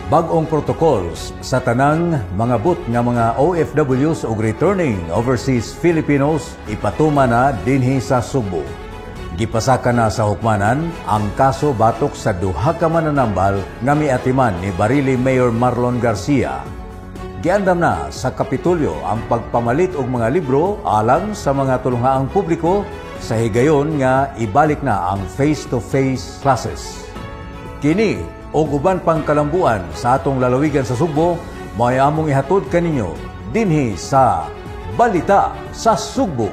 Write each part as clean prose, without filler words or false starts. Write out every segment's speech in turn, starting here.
Bag-ong protocols sa tanang mga but nga mga OFWs ug returning overseas Filipinos ipatuma na dinhi sa Subo. Gipasaka na sa hukmanan ang kaso batok sa duha ka mananambal nga miatiman ni Barili Mayor Marlon Garcia. Giandam na sa Kapitolyo ang pagpamalit og mga libro alang sa mga tulunghaang publiko sa higayon nga ibalik na ang face-to-face classes. Kini o uban pang kalambuan sa atong lalawigan sa Sugbo, may among ihatod kaninyo dinhi sa Balita sa Sugbo.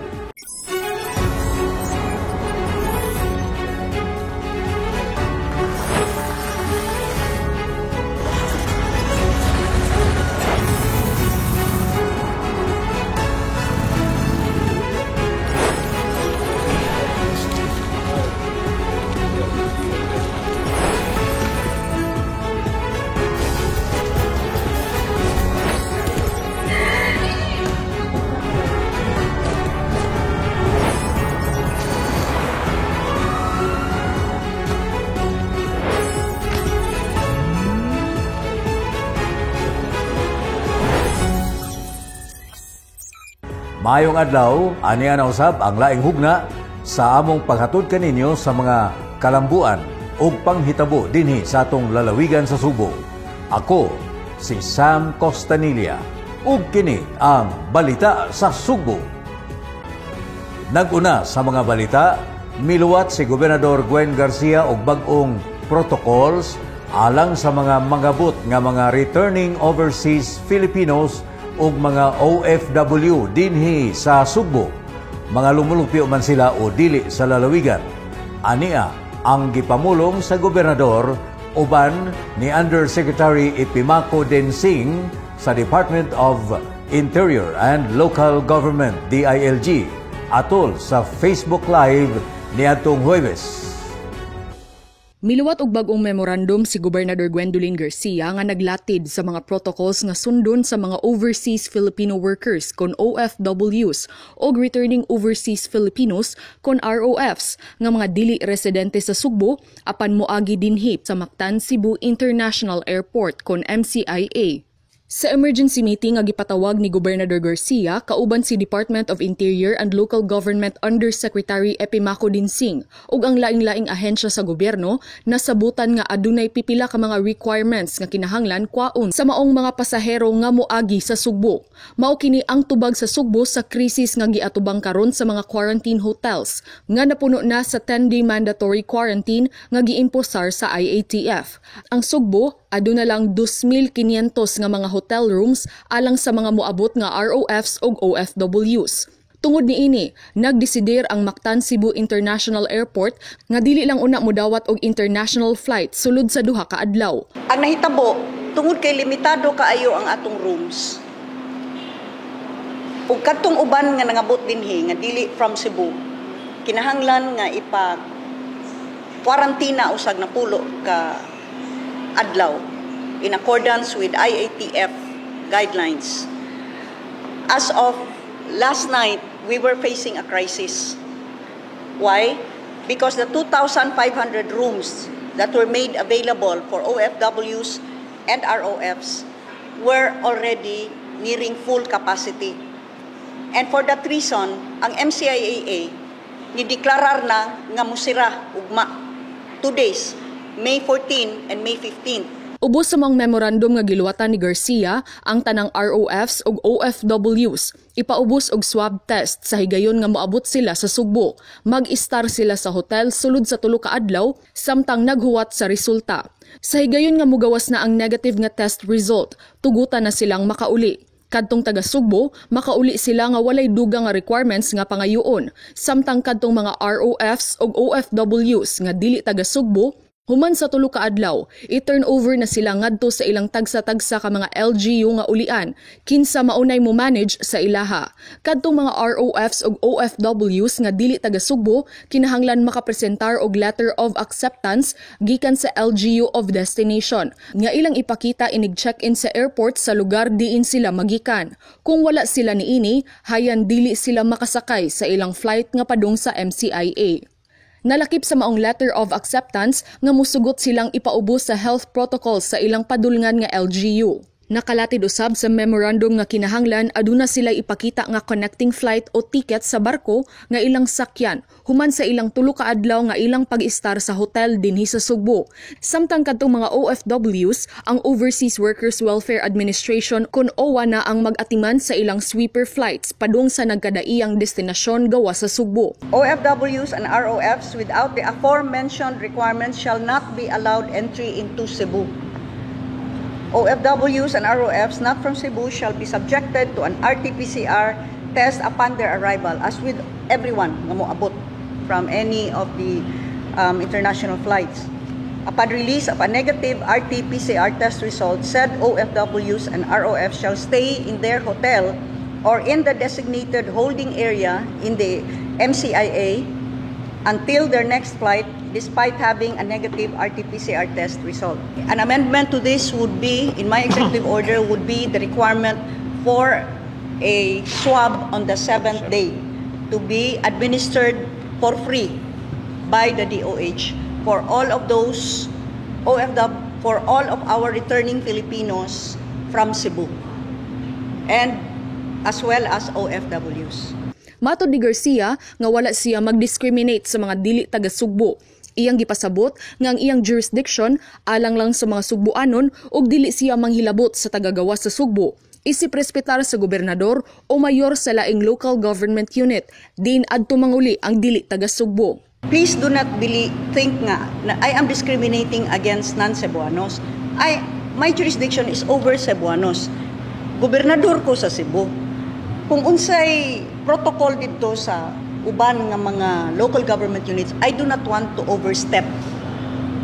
Mayong adlaw, aniya na usab ang laing hugna sa among paghatod kaninyo sa mga kalambuan ug panghitabo dinhi sa atong lalawigan sa Subo. Ako si Sam Costanilla ug kini ang Balita sa Sugbo. Naguna sa mga balita, miluwat si Gobernador Gwen Garcia og bag-ong protocols alang sa mga mangabot nga mga returning overseas Filipinos ug mga OFW dinhi sa Sugbo. Mga lumulupyo man sila o dili sa lalawigan. Ania ang gipamulong sa gobernador uban ni Undersecretary Epimaco Densing sa Department of Interior and Local Government DILG atol sa Facebook Live niadtong Huwebes. Miluwat og bag-ong memorandum si Gobernador Gwendolyn Garcia nga naglatid sa mga protocols nga sundon sa mga overseas Filipino workers kon OFWs o returning overseas Filipinos kon ROFs nga mga dili residente sa Sugbo apan moagi dinhi sa Mactan Cebu International Airport kon MCIA. Sa emergency meeting nga gipatawag ni Gobernador Garcia kauban si Department of Interior and Local Government Undersecretary Epimaco Densing ug ang laing-laing ahensya sa gobyerno nasabutan nga adunay pipila ka mga requirements nga kinahanglan kwaon sa maong mga pasahero nga moagi sa Sugbo. Mao kini ang tubag sa Sugbo sa krisis nga giatubang karon sa mga quarantine hotels nga napuno na sa 10-day mandatory quarantine nga giimposar sa IATF. Ang Sugbo aduna lang 2,500 nga mga hotel rooms alang sa mga moabot nga ROFs ug OFWs. Tungod niini, nagdesider ang Mactan Cebu International Airport nga dili lang una modawat og international flight sulod sa duha ka adlaw. Ang nahitabo, tungod kay limitado kaayo ang atong rooms. Ug kadtong uban nga nangabot dinhi nga dili from Cebu, kinahanglan nga quarantine usag na pulo ka adlaw in accordance with IATF guidelines. As of last night, we were facing a crisis. Why? Because the 2,500 rooms that were made available for OFWs and ROFs were already nearing full capacity. And for that reason, ang MCIAA nideklarar na nga musira ugma 2 days, May 14 and May 15. Ubos sa mga memorandum nga giluwatan ni Garcia ang tanang ROFs ug OFWs ipaubos og swab test sa higayon nga moabot sila sa Sugbo. Mag-istar sila sa hotel sulod sa 3 ka adlaw samtang naghuwat sa resulta. Sa higayon nga mogawas na ang negative nga test result, tugutan na silang makauli. Kadtong taga Sugbo, makauli sila nga walay dugang nga requirements nga pangayoon. Samtang kadtong mga ROFs ug OFWs nga dili taga Sugbo, human sa 3 ka adlaw, i-turn over na sila ngadto sa ilang tagsa-tagsa ka mga LGU nga ulian, kinsa maunay mo manage sa ilaha. Kadtong mga ROFs ug OFWs nga dili taga Sugbo, kinahanglan makapresentar og letter of acceptance gikan sa LGU of destination, nga ilang ipakita inig check-in sa airport sa lugar diin sila magikan. Kung wala sila niini, hayan dili sila makasakay sa ilang flight nga padung sa MCIA. Nalakip sa maong letter of acceptance nga musugot silang ipaubos sa health protocols sa ilang padulngan nga LGU. Nakalatid usab sa memorandum nga kinahanglan aduna sila ipakita nga connecting flight o ticket sa barko nga ilang sakyan human sa ilang 3 ka adlaw nga ilang pag-istar sa hotel dinhi sa Sugbo. Samtang kadtong mga OFWs, ang Overseas Workers Welfare Administration kun OWA na ang mag-atiman sa ilang sweeper flights padung sa nagkadaiyang destinasyon gawa sa Sugbo. OFWs and ROFs without the aforementioned requirements shall not be allowed entry into Cebu. OFWs and ROFs not from Cebu shall be subjected to an RT-PCR test upon their arrival, as with everyone nga moabot from any of the international flights. Upon release of a negative RT-PCR test result, said OFWs and ROFs shall stay in their hotel or in the designated holding area in the MCIA until their next flight, despite having a negative RT-PCR test result. An amendment to this would be, in my executive order, would be the requirement for a swab on the 7th day to be administered for free by the DOH for all of those for all of our returning Filipinos from Cebu, and as well as OFWs. Matod ni Garcia nga wala siya mag-discriminate sa mga dili taga Sugbo. Iyang gipasabot nga ang iyang jurisdiction alang lang sa mga Sugboanon ug dili siya manghilabot sa tagagawa sa Sugbo. Isip respetar sa gobernador o mayor sa laing local government unit, din adto manguli ang dili taga Sugbo. Please do not think nga na I am discriminating against non-Cebuanos. My jurisdiction is over Cebuanos. Gobernador ko sa Cebu. Kung unsay protocol dito sa uban nga mga local government units, I do not want to overstep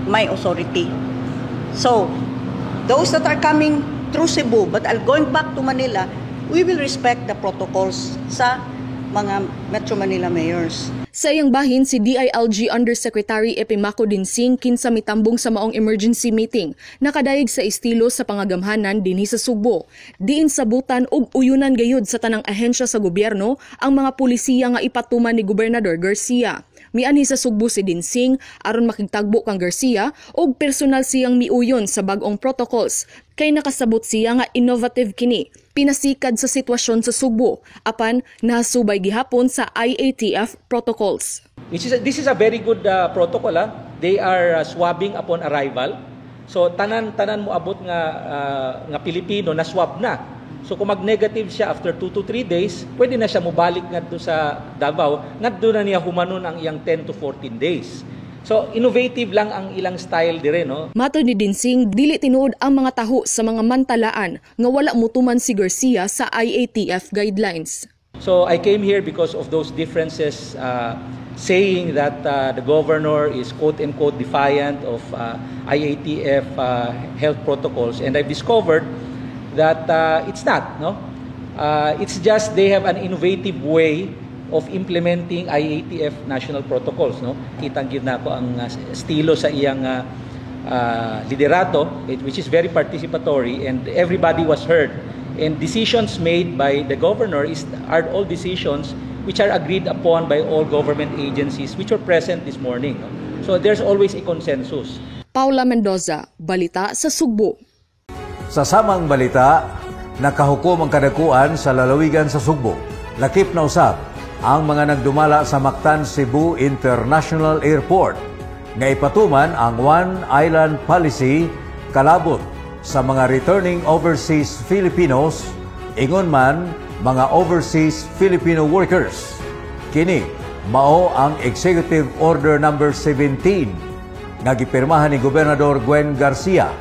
my authority. So, those that are coming through Cebu but are going back to Manila, we will respect the protocols sa mga Metro Manila mayors. Sa iyang bahin, si DILG Undersecretary Epimaco Dinsing kinsa mitambong sa maong emergency meeting, nakadayeg sa estilo sa pangagamhanan dinhi sa Sugbo. Diin sabutan ug uyunan gayud sa tanang ahensya sa gobyerno ang mga pulisiya nga ipatuman ni Gobernador Garcia. Mianhi sa Sugbo si Dinsing aron makigtagbo kang Garcia ug personal siyang miuyon sa bag-ong protocols kay nakasabot siya nga innovative kini. Pinasikad sa sitwasyon sa Sugbo apan nasubay gihapon sa IATF protocols. This is a very good protocol. They are swabbing upon arrival. So tanan mo abot nga Pilipino na swab na. So kung mag-negative siya after 2 to 3 days, pwede na siya mubalik ngadto sa Davao, ngadto na niya humanon ang iyang 10 to 14 days. So innovative lang ang ilang style dire, no? Matod ni Dinsing, dili tinuod ang mga taho sa mga mantalaan nga wala mutuman si Garcia sa IATF guidelines. So I came here because of those differences, saying that the governor is quote-unquote defiant of IATF health protocols, and I've discovered that it's not, no? It's just they have an innovative way of implementing IATF national protocols, no? Kitang-gid na ko ang estilo sa iyang liderato, which is very participatory, and everybody was heard. And decisions made by the governor are all decisions which are agreed upon by all government agencies which were present this morning, no? So there's always a consensus. Paula Mendoza, Balita sa Sugbo. Sa samang balita, nakahukom ang kadakuan sa lalawigan sa Sugbo. Lakip na usab ang mga nagdumala sa Mactan Cebu International Airport nga ipatuman ang One Island Policy kalabot sa mga returning overseas Filipinos, ingon man mga overseas Filipino workers. Kini mao ang Executive Order number 17 nga gipirmahan ni Gobernador Gwen Garcia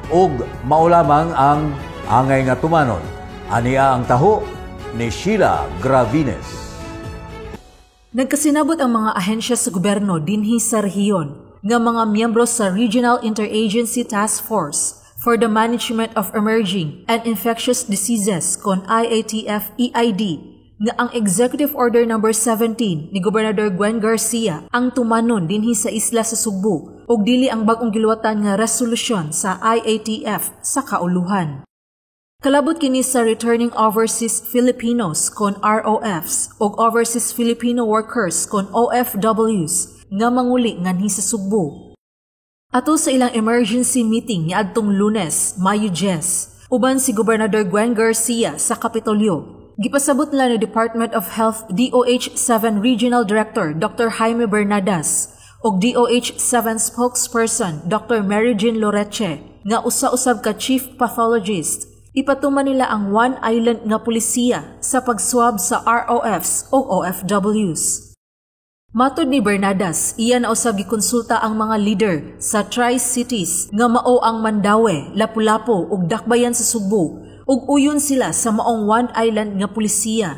ug mao lamang ang angay nga tumanon. Ania ang taho ni Sheila Gravines. Nagkasinabot ang mga ahensya sa gobyerno dinhi sa rehiyon nga mga miyembro sa Regional Interagency Task Force for the Management of Emerging and Infectious Diseases kon IATF-EID nga ang Executive Order number 17 ni Gobernador Gwen Garcia ang tumanon dinhi sa isla sa Sugbo ug dili ang bag-ong giluwatan nga resolusyon sa IATF sa kauluhan. Kalabot kini sa returning overseas Filipinos kon ROFs ug overseas Filipino workers kon OFWs nga manguli nganhi sa Sugbo. Ato sa ilang emergency meeting ni adtong Lunes, Mayo 10, uban si Gobernador Gwen Garcia sa Kapitolyo, gipasabot nila ni Department of Health DOH 7 Regional Director Dr. Jaime Bernadas o DOH 7 Spokesperson Dr. Mary Jean Loreche nga usa-usab ka Chief Pathologist. Ipatuman nila ang One Island nga pulisiya sa pagswab sa ROFs o OFWs. Matod ni Bernadas, iya na usab gikonsulta ang mga leader sa Tri-Cities nga mao ang Mandaue, Lapu-Lapu ug Dakbayan sa Sugbo ug uyon sila sa maong One Island nga pulisiya.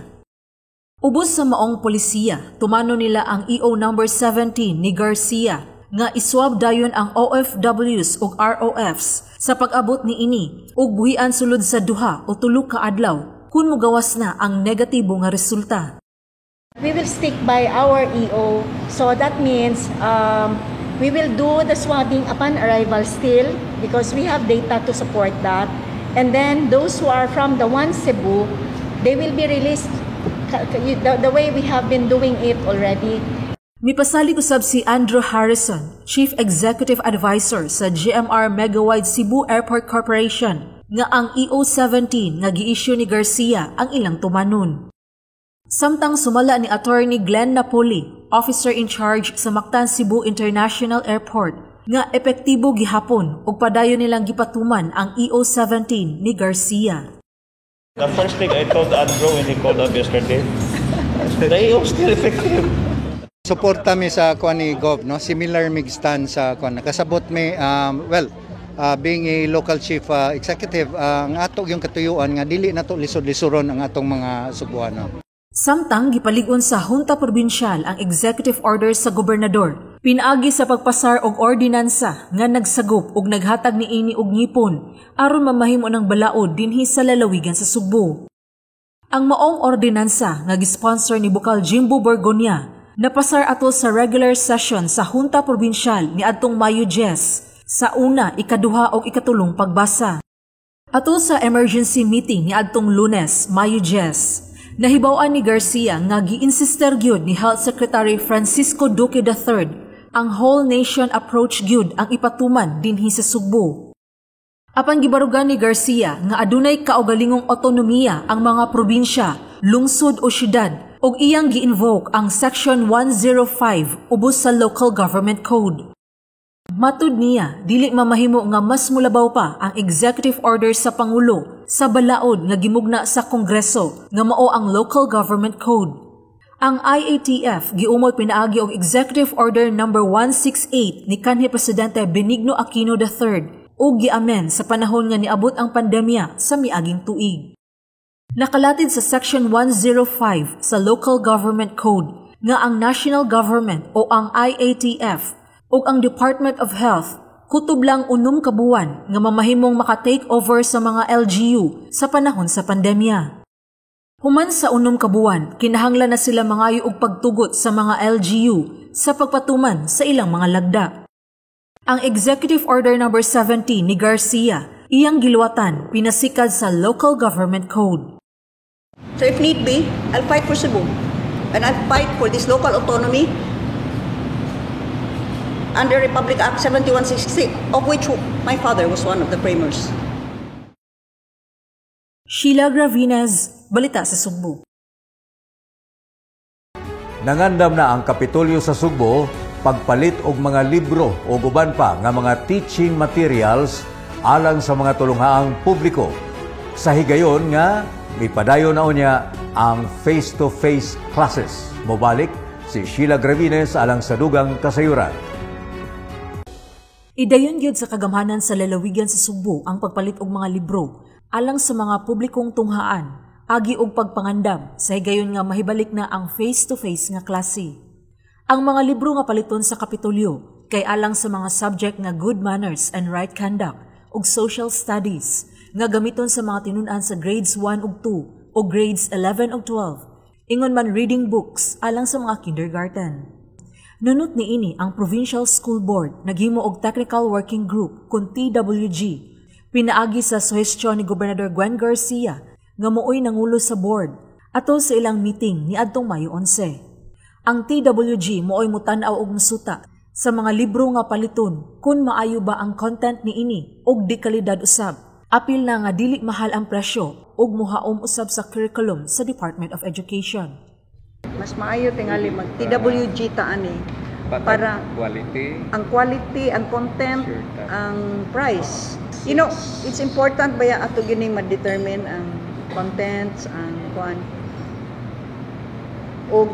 Ubos sa maong pulisiya, tumano nila ang EO number 17 ni Garcia nga iswab dayon ang OFWs ug ROFs sa pag-abot ni ini ug buhian sulod sa 2 o 3 ka adlaw kun mogawas na ang negatibo nga resulta. We will stick by our EO, so that means we will do the swabbing upon arrival still because we have data to support that. And then those who are from the One Cebu, they will be released the way we have been doing it already. Mipasalig usab si Andrew Harrison, Chief Executive Advisor sa GMR Megawide Cebu Airport Corporation, nga ang EO17 nga gi-issue ni Garcia ang ilang tumanon. Samtang sumala ni Attorney Glenn Napoli, Officer in Charge sa Mactan Cebu International Airport, nga epektibo gihapon ug padayon nilang gipatuman ang EO17 ni Garcia. The first thing I told Andrew when he called up yesterday, the EO still effective. Suporta mi sa kuan ni Gov, no? Similar mig stand sa kuan. Nakasabot mi being a local chief executive, ang ato yung katuyuan nga dili nato lisod-lisoron ang atong mga Subuano. Samtang gipalig-on sa Hunta Probinsyal ang executive order sa gobernador, pinaagi sa pagpasar og ordinansa nga nagsagop og naghatag niini og ngipon aron mamahimo ng balaod dinhi sa lalawigan sa Sugbo. Ang maong ordinansa nga gisponsor ni Bukal Jimbo Borgonia napasar ato sa regular session sa Hunta Probinsyal ni adtong Mayo 10 sa una, ikaduha ug ikatulong pagbasa. Ato sa emergency meeting ni adtong Lunes, Mayo 10, nahibaw-an ni Garcia nga gi-insister gyud ni Health Secretary Francisco Duque III ang whole nation approach gyud ang ipatuman dinhi sa Sugbo. Apan gibarugan ni Garcia nga adunay kaugalingong otonomiya ang mga probinsya, lungsod o syudad ug iyang gi-invoke ang Section 105 ubos sa Local Government Code. Matud niya, dili mamahimo nga mas mulabaw pa ang executive order sa Pangulo sa balaod nga gimugna sa Kongreso nga mao ang Local Government Code. Ang IATF giumoy pinaagi og Executive Order number 168 ni kanhi Presidente Benigno Aquino III ug giamen sa panahon nga niabot ang pandemya sa miaging tuig. Nakalatid sa Section 105 sa Local Government Code nga ang National Government o ang IATF o ang Department of Health kutob lang 6 ka buwan nga mamahimong maka-take over sa mga LGU sa panahon sa pandemya. Human sa 6 ka buwan, kinahanglan na sila mangayo og pagtugot sa mga LGU sa pagpatuman sa ilang mga lagda. Ang Executive Order number 17 ni Garcia, iyang giluwatan pinasikad sa Local Government Code. So if need be, I'll fight for Cebu. And I'll fight for this local autonomy under Republic Act 7166, of which my father was one of the framers. Sheila Gravinez, Balita sa Sugbo. Nangandam na ang Kapitolyo sa Sugbo pagpalit og mga libro o uban pa nga mga teaching materials alang sa mga tulunghaang publiko. Sa higayon nga mipadayon na unya ang face-to-face classes. Mobalik si Sheila Gravinez alang sa dugang kasayuran. Idayon gyud sa kagamhanan sa lalawigan sa Sugbo ang pagpalit og mga libro alang sa mga publikong tunghaan, agi og pagpangandam sa higayon nga mahibalik na ang face-to-face nga klase. Ang mga libro nga paliton sa Kapitolyo kay alang sa mga subject nga good manners and right conduct ug social studies nga gamiton sa mga tinun-an sa grades 1 ug 2 o grades 11 ug 12, ingon man reading books alang sa mga kindergarten. Nunot niini ang Provincial School Board naghimo og Technical Working Group kun TWG pinaagi sa suhestyon ni Gobernador Gwen Garcia nga mooy nangulo sa board ato sa ilang meeting ni adtong Mayo 11. Ang TWG mooy mutan-aw og musuta sa mga libro nga paliton kung maayo ba ang content niini og di kalidad usab. Apil na nga dili mahal ang presyo ug muhaom usab sa curriculum sa Department of Education. Mas maayo tingali mag TWG ta ani para ang quality, ang content, ang price. You know, it's important ba ato gining ma-determine ang contents, ang kuan og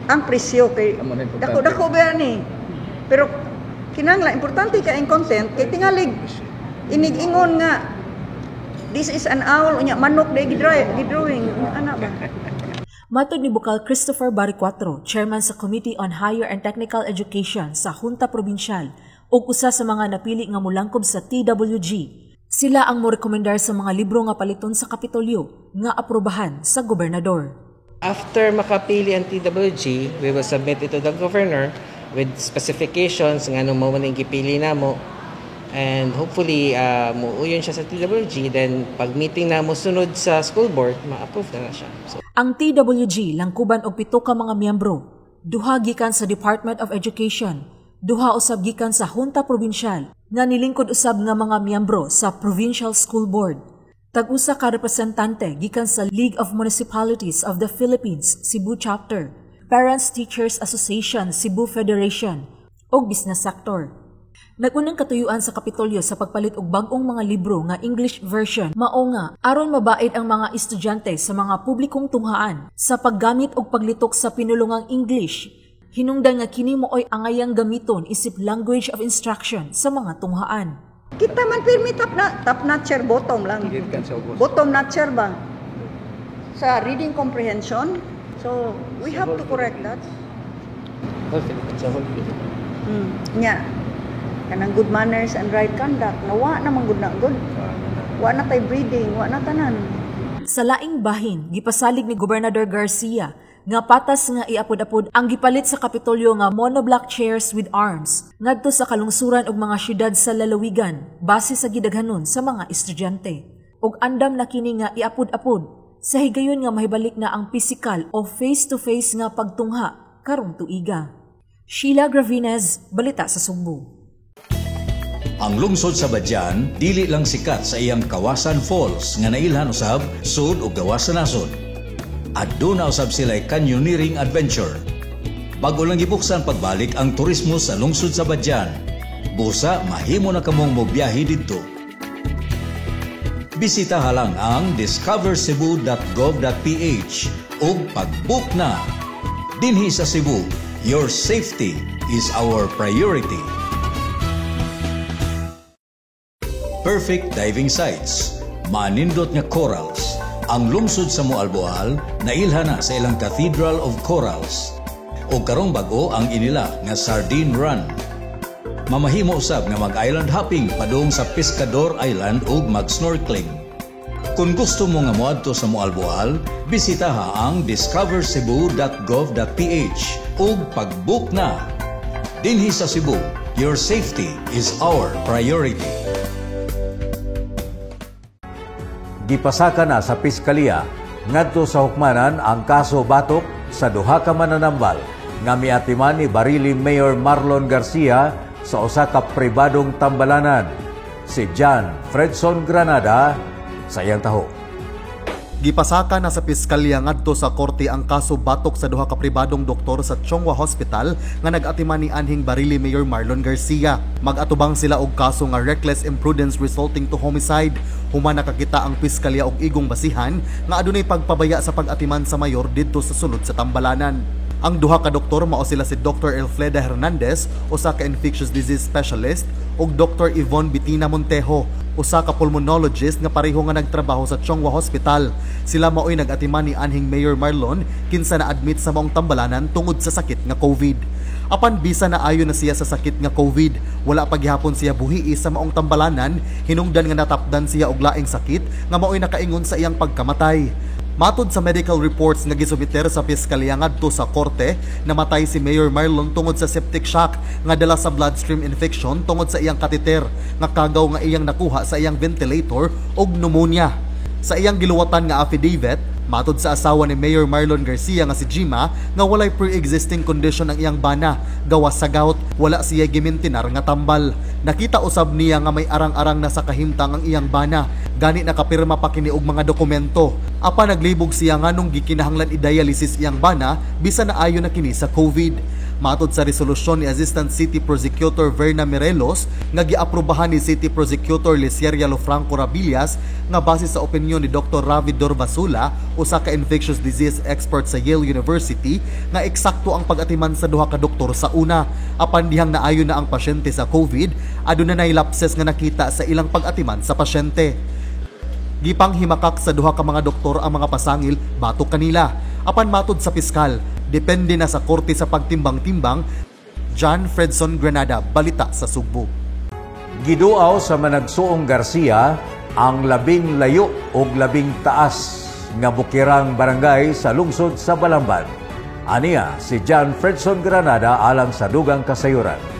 ang presyo kay dako ba ni. Pero kinahanglan importante ka ang content kay tingalig inig-ingon nga this is an owl unya manok day gidrawing ana ba. Matod ni Bukal Christopher Baricuatro, chairman sa Committee on Higher and Technical Education sa Junta Provincial ug usa sa mga napili nga mulangkob sa TWG, sila ang morekomendar sa mga libro nga paliton sa Kapitolyo nga aprobahan sa gobernador. After makapili ang TWG, we will submit it to the governor with specifications nga nung mamuning gipili na mo. And hopefully, muuyon siya sa TWG. Then, pag meeting na mo sunod sa school board, ma-approve na siya. So, ang TWG langkuban og 7 ka mga miyembro. 2 gikan sa Department of Education, 2 usab gikan sa Junta Provincial, nga nilingkod usab nga mga miyembro sa Provincial School Board. Tag-usa ka representante gikan sa League of Municipalities of the Philippines, Cebu Chapter, Parents Teachers Association, Cebu Federation, ug Business Sector. Nagunang katuyuan sa Kapitolyo sa pagpalit og bag-ong mga libro nga English version mao nga aron mabaid ang mga estudyante sa mga publikong tunghaan sa paggamit og paglitok sa pinulungang English. Hinungdan nga kini mooy angayang gamiton isip language of instruction sa mga tunghaan. Kita man pirmi top notcher bottom lang. Bottom notcher ba? Sa reading comprehension. So, we have to correct that. Nya. Kanang good manners and right conduct. Nawa naman good na good. Wa na tay breeding, wa na tanan. Sa laing bahin, gipasalig ni Gobernador Garcia nga patas nga iapod-apod ang gipalit sa Kapitolyo nga monoblock chairs with arms ngadto sa kalungsuran og mga syudad sa lalawigan base sa gidaghanon sa mga estudyante. Ug andam na kini nga iapod-apod sa higayon nga mahibalik na ang physical o face-to-face nga pagtungha karong tuiga. Sheila Gravinez, Balita sa Sugbo. Ang lungsod sa Badyan dili lang sikat sa iyang Kawasan Falls nga nailhan usab sud ug gawas sa nasod. Aduna usab sila'y canyoneering adventure. Bago lang gibuksan pagbalik ang turismo sa lungsod sa Badyan. Busa mahimo na kamong mobiyahe didto. Bisitaha lang ang discovercebu.gov.ph ug pag-book na. Dinhi sa Cebu, your safety is our priority. Perfect diving sites, manindot nga corals. Ang lungsod sa Moalboal nailhan na sa ilang Cathedral of Corals. O karong bago ang inila nga Sardine Run. Mamahimo usab nga mag-island hopping padung sa Pescador Island ug mag-snorkeling. Kung gusto mo nga moadto sa Moalboal, bisitaha ang discovercebu.gov.ph ug pag-book na. Dinhi sa Cebu, your safety is our priority. Gipasaka na sa Piskalya ngadto sa hukmanan ang kaso batok sa duha ka mananambal nga miatiman ni Barili Mayor Marlon Garcia sa usa ka pribadong tambalanan. Si John Fredson Granada sa iyang taho. Gipasaka na sa piskalya ngadto sa korte ang kaso batok sa duha ka pribadong doktor sa Chongwa Hospital nga nag-atiman ni anhing Barili Mayor Marlon Garcia. Mag-atubang sila og kaso nga reckless imprudence resulting to homicide. Human nakakita ang piskalya og igong basihan nga adunay pagpabaya sa pag-atiman sa mayor didto sa sulod sa tambalanan. Ang duha ka doktor mao sila si Dr. Elfleda Hernandez, usa ka infectious disease specialist, ug Dr. Yvonne Bitina Montejo, usa ka pulmonologist nga pareho nga nagtrabaho sa Chongwa Hospital. Sila mao'y nag-atiman ni anhing Mayor Marlon kinsa na-admit sa maong tambalanan tungod sa sakit nga COVID. Apan bisa na ayo na siya sa sakit nga COVID, wala pa gihapon siya buhii sa maong tambalanan, hinungdan nga natapdan siya og laing sakit nga mao'y nakaingon sa iyang pagkamatay. Matod sa medical reports nga gisubiter sa piskalya ngadto sa korte, namatay si Mayor Marlon tungod sa septic shock nga dala sa bloodstream infection tungod sa iyang kateter nga kagaw nga iyang nakuha sa iyang ventilator ug pneumonia. Sa iyang giluwatan nga affidavit, Matod sa asawa ni Mayor Marlon Garcia nga si Jima nga walay pre-existing condition ang iyang bana, gawas sa gout, wala siya gimintinar nga tambal. Nakita usab niya nga may arang-arang na sa kahimtang ang iyang bana, gani nakapirma pa kini og mga dokumento. Apa naglibog siya nga nung gikinahanglan i-dialysis iyang bana bisan na ayo na kini sa COVID. Matod sa resolusyon ni Assistant City Prosecutor Verna Mirelos nga giaprobahan ni City Prosecutor Lisieria Lofranco Rabillas nga base sa opinyon ni Dr. Ravi Dorbasula, usa ka infectious disease expert sa Yale University, nga eksakto ang pag-atiman sa duha ka doktor sa una. Apan dihang naayo na ang pasyente sa COVID, aduna nay lapses nga nakita sa ilang pag-atiman sa pasyente. Gipang himakak sa duha ka mga doktor ang mga pasangil batok kanila. Apan matod sa piskal, depende na sa korte sa pagtimbang-timbang. John Fredson Granada, Balita sa Sugbo. Giduaw sa Managsuong Garcia ang labing layo o labing taas nga bukirang barangay sa lungsod sa Balamban. Aniya si John Fredson Granada alang sa dugang kasayuran.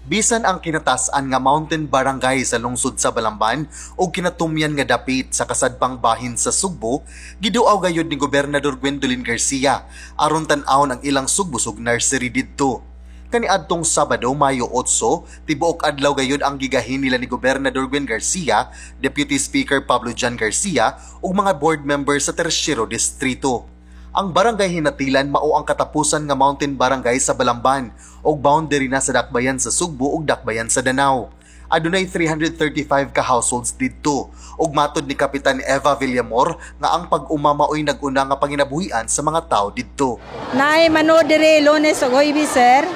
Bisan ang kinatasan nga mountain barangay sa lungsod sa Balamban o kinatumyan nga dapit sa kasadpang bahin sa Sugbo, giduaw gayud ni Gobernador Gwendolyn Garcia aron tan-awon ang ilang sugbusog nursery didto. Kaniadtong Sabado, Mayo 8, tibuok adlaw gayud ang gigahin nila ni Gobernador Gwen Garcia, Deputy Speaker Pablo Jan Garcia ug mga board members sa Tercero Distrito. Ang barangay hinatilan mao ang katapusan nga mountain barangay sa Balamban ug boundary na sa dakbayan sa Sugbo ug dakbayan sa Danao. Adunay 335 ka households didto ug matod ni Kapitan Eva Villamor nga ang pag-umamaoy nag-una nga panginabuhian sa mga tao didto. Naay mano dire Lunes ug Huwebes sir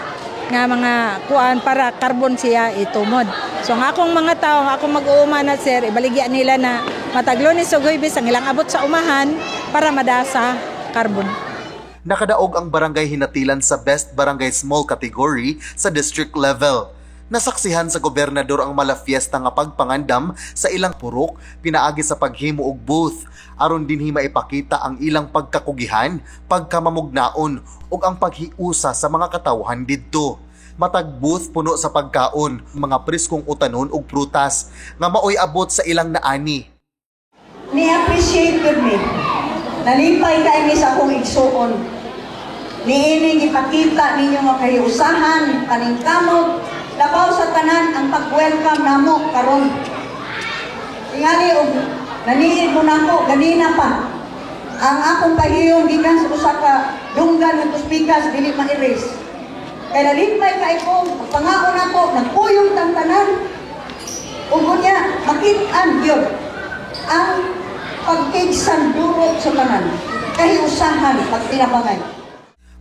nga mga kuan para carbon siya itumod. So ang akong mga tao, akong mag-uuma na sir, ibaligyan nila na matag Lunes ug Huwebes ang ilang abot sa umahan para madasa carbon. Nakadaog ang barangay hinatilan sa Best Barangay Small category sa district level. Nasaksihan sa gobernador ang malafiesta nga pagpangandam sa ilang purok pinaagi sa paghimo og booth aron dinhi maipakita ang ilang pagkakugihan, pagkamamugnaon ug ang paghiusa sa mga katawhan didto. Matag booth puno sa pagkaon, mga preskong utanon ug prutas nga maoy abot sa ilang naani. Ni-appreciate me. Nalipay kayo sa akong igsuon. Niining ipakita ninyo nga kahiusahan, kaning kamot, labaw sa tanan ang pag-welcome namo karon. Tingali og naniid mo nako ganina pa. Ang akong pahiyong gikan sa usa ka dunggan ug pikas dili ma-erase. Kaya nalipay kay ko, pangaon ako, nagpuyong tang tanan. Ug unya makit-an gyud ang pagkigsan durot sa tanan, kahiusahan pagtinabangay.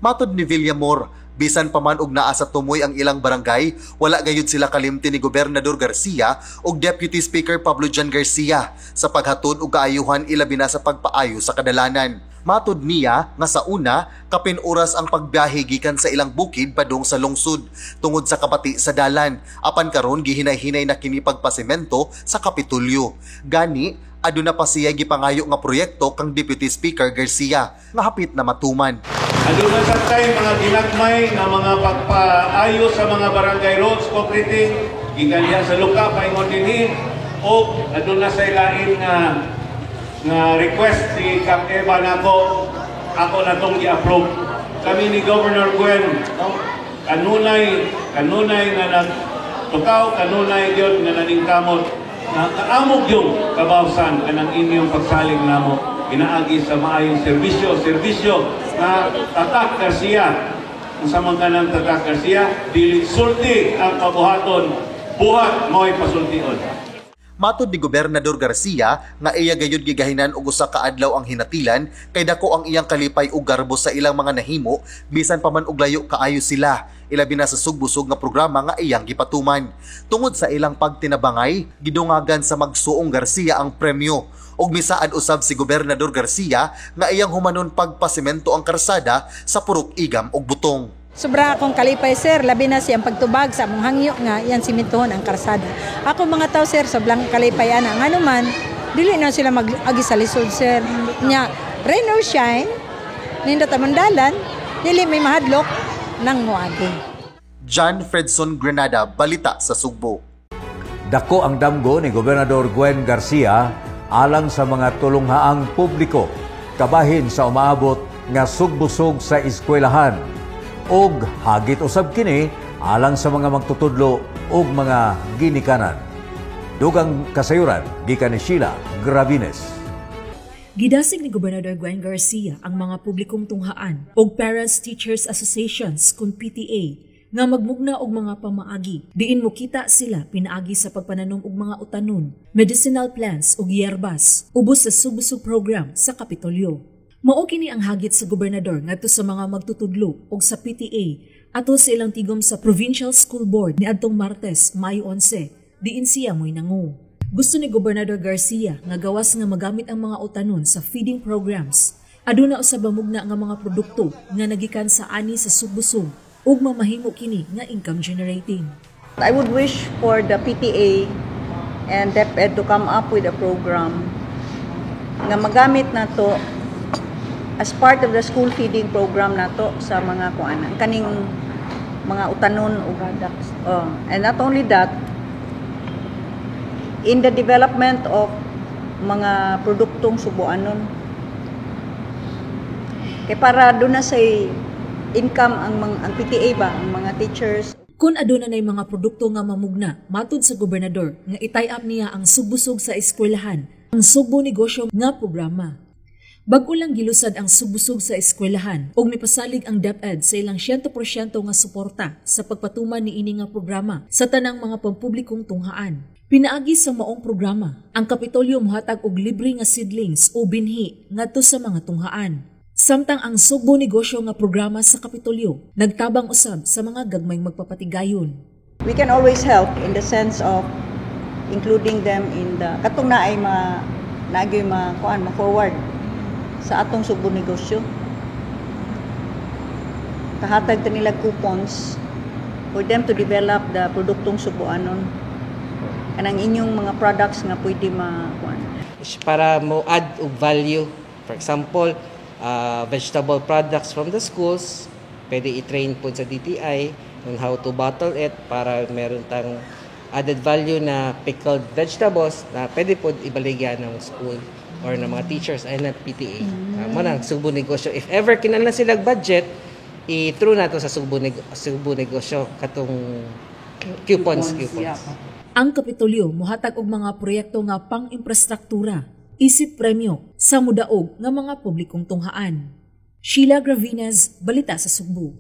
Matod ni Villamor, bisan pa man og naa sa tumoy ang ilang barangay, wala gayud sila kalimti ni Gobernador Garcia ug Deputy Speaker Pablo Jan Garcia sa paghatod og kaayuhan ilabi na sa pagpaayo sa kadalanan. Matod niya nga sa una, kapin oras ang pagbiyahe gikan sa ilang bukid padung sa lungsod tungod sa kabati sa dalan. Apan karon gihinay-hinay na kini pagpasemento sa Kapitolyo. Gani aduna pa siya gipangayo nga proyekto kang Deputy Speaker Garcia nga hapit na matuman. Aduna sa time mga ginagmay nga mga pagpaayo sa mga barangay roads, concreting, gikan diha sa luka paingon dinhi o aduna sa ilain nga request si Kang Eva nako ako na tong i-approve. Kami ni Governor Gwen kanunay nga nagtukaw, kanunay gyud nga naningkamot na kaamog yung kabawsan kanang inyong pagsalig namo inaagi sa maayong serbisyo na tatak Garcia. Kung sa mga kanang tatak Garcia, dili sulti ang kabuhaton, buhat mo'y pasultion. Matod ni Gobernador Garcia nga iya gayud gigahinan og usa ka adlaw ang hinatilan kay dako ang iyang kalipay ug garbo sa ilang mga nahimo bisan pa man og layo kaayo sila ilabi na sa sugbusog nga programa nga iyang gipatuman. Tungod sa ilang pagtinabangay, gidungagan sa Magsuong Garcia ang premyo ug misaad usab si Gobernador Garcia nga iyang humanon pagpasemento ang karsada sa Purok Igam ug Butong. Sobra akong kalipay sir, labi na siyang pagtubag sa among hangyo nga yan simintohon ang karsada. Ako mga tao sir, sobrang kalipay ana nga naman, dili na sila mag-agi sa lisod sir. Nya, rain or shine, nindot among dalan, dili may mahadlok nang moagi. John Fredson Granada, Balita sa Sugbo. Dako ang damgo ni Gobernador Gwen Garcia alang sa mga tulonghaang publiko kabahin sa umaabot nga sugbusog sa eskwelahan ug hagit usab kini alang sa mga magtutudlo ug mga ginikanan. Dugang kasayuran gikan ni Sheila Gravines. Gidasig ni Gobernador Gwen Garcia ang mga publikong tunghaan ug Parents Teachers Associations kun PTA nga magmugna og mga pamaagi. Diin mo kita sila pinaagi sa pagpananom og mga utanon, medicinal plants ug yerbas, ubos sa sugbusog program sa Kapitolyo. Mao kini ang hagit sa gobernador ngadto sa mga magtutudlo ug sa PTA ato sa ilang tigom sa Provincial School Board niadtong Martes, Mayo 11. Diin siya mo'y nangu. Gusto ni Gobernador Garcia nga gawas nga magamit ang mga utanon sa feeding programs. Aduna usab mugna nga mga produkto nga nagikan sa ani sa sugbusog ug mamahimo kini nga income generating. I would wish for the PTA and DepEd to come up with a program nga magamit nato as part of the school feeding program nato sa mga kuanan kaning mga utanon ug products. And not only that, in the development of mga produktong subuanon. Kaya para doon na sa income ang PTA ba, ang mga teachers. Kung aduna nay mga produkto nga mamugna, matud sa gobernador nga i-tie up niya ang sugbusog sa eskwelahan, ang Sugbo Negosyo nga programa. Bag-o lang gilusad ang sugbusog sa eskwelahan ug nipasalig ang DepEd sa ilang 100% nga suporta sa pagpatuman ni ini nga programa sa tanang mga pampublikong tunghaan. Pinaagi sa maong programa, ang Kapitolyo mohatag og libre nga seedlings o binhi ngadto sa mga tunghaan. Samtang ang Sugbo Negosyo nga programa sa Kapitolyo nagtabang usab sa mga gagmayng magpapatigayon. We can always help in the sense of including them in the katong naay ma-forward sa atong Sugbo Negosyo. Kahatag ta nila coupons for them to develop the produktong subuanon. Kanang inyong mga products nga pwede para mo add og value. For example, vegetable products from the schools, pwede i-train po sa DTI on how to bottle it para meron tang added value na pickled vegetables na pwede po ibaligyan ng school or ng mga teachers ay na PTA. Manang Sugbo Negosyo. If ever kinahanglan sila budget, i-through nato sa Sugbo Negosyo katong coupons. Ang Kapitolyo mohatag og mga proyekto nga pang-infrastruktura, isip premyo sa mudaog nga mga publikong tunghaan. Sheila Gravines, Balita sa Sugbo.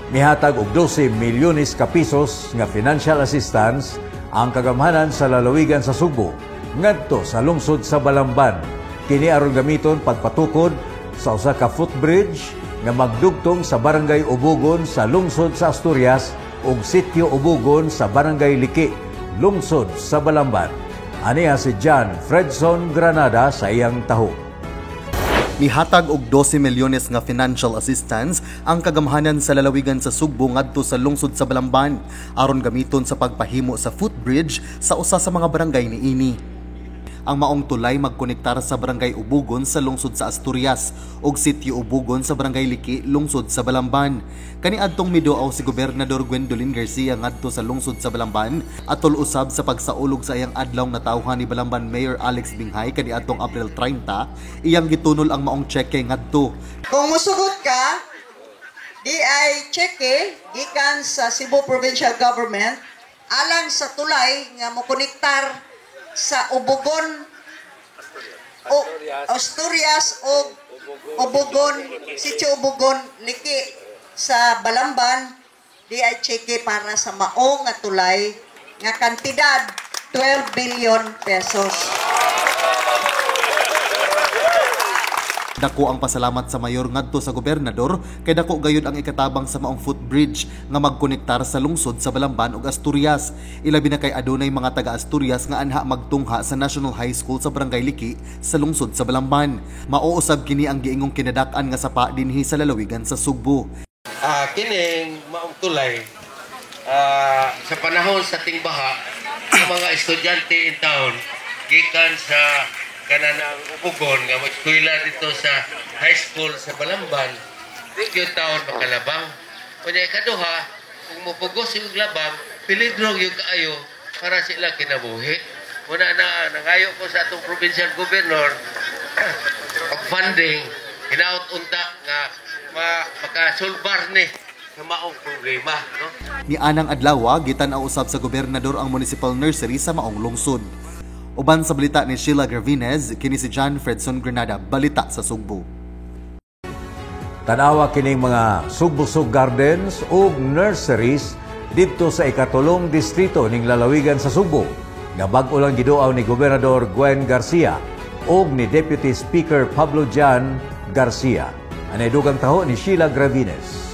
Mihatag og 12 milyones ka pisos nga financial assistance ang kagamhanan sa lalawigan sa Sugbo ngadto sa lungsod sa Balamban. Kini aron gamiton pagpatukod sa usa ka footbridge nga magdugtong sa Barangay Ubugon sa lungsod sa Asturias ug Sitio Ubugon sa Barangay Liki, lungsod sa Balamban. Aniya si John Fredson Granada sa iyang taho. Mihatag og 12 milyones nga financial assistance ang kagamhanan sa lalawigan sa Sugbo ngadto sa lungsod sa Balamban aron gamiton sa pagpahimo sa footbridge sa usa sa mga barangay niini. Ang maong tulay magkonektar sa Barangay Ubugon sa lungsod sa Asturias ug Sitio Ubugon sa Barangay Liki, lungsod sa Balamban. Kaniadtong miduaw si Gobernador Gwendolyn Garcia ngadto sa lungsod sa Balamban atol usab sa pagsaulog sa iyang adlaw natawhan ni Balamban Mayor Alex Binghay kaniadtong April 30, iyang gitunol ang maong cheque ngadto. Kung musugot ka, di ay cheque gikan sa Cebu Provincial Government alang sa tulay nga mokonektar sa Ubugon o Asturias o Ubugon, Sitio Ubugon, Liki sa Balamban, di ay cheque para sa maong nga tulay nga kantidad 12 billion pesos. Dako ang pasalamat sa mayor ngadto sa gobernador kay dako gayud ang ikatabang sa maong footbridge nga magkonektar sa lungsod sa Balamban ug Asturias. Ilabi na kay adunay mga taga Asturias nga anha magtungha sa National High School sa Barangay Liki sa lungsod sa Balamban. Mauusab kini ang giingong kinadak-an nga sapa dinhi sa lalawigan sa Sugbo. Kining maong tulay sa panahon sa tingbaha ng mga estudyante in town gikan sa kananang Ubugon nga mag-eskwela dito sa high school sa Balamban, yung taon makalabang. Kunya ikaduha, kung mupugos yung labang, peligro yung kaayo para sila kinabuhi. Una na nangayo ko sa atong provincial governor og funding hinaut unta nga makasulbar ni sa maong problema, no? Ni anang adlaw gitan-aw usab sa gobernador ang municipal nursery sa maong lungsod. Uban sa balita ni Sheila Gravinez, kini si John Fredson Granada, balita sa Sugbo. Tanawa kining mga sugbusog gardens ug nurseries didto sa ikatulong distrito ning lalawigan sa Sugbo nga bag-o lang giduaw ni Gobernador Gwen Garcia ug ni Deputy Speaker Pablo Jan Garcia. Anay dugang taho ni Sheila Gravinez.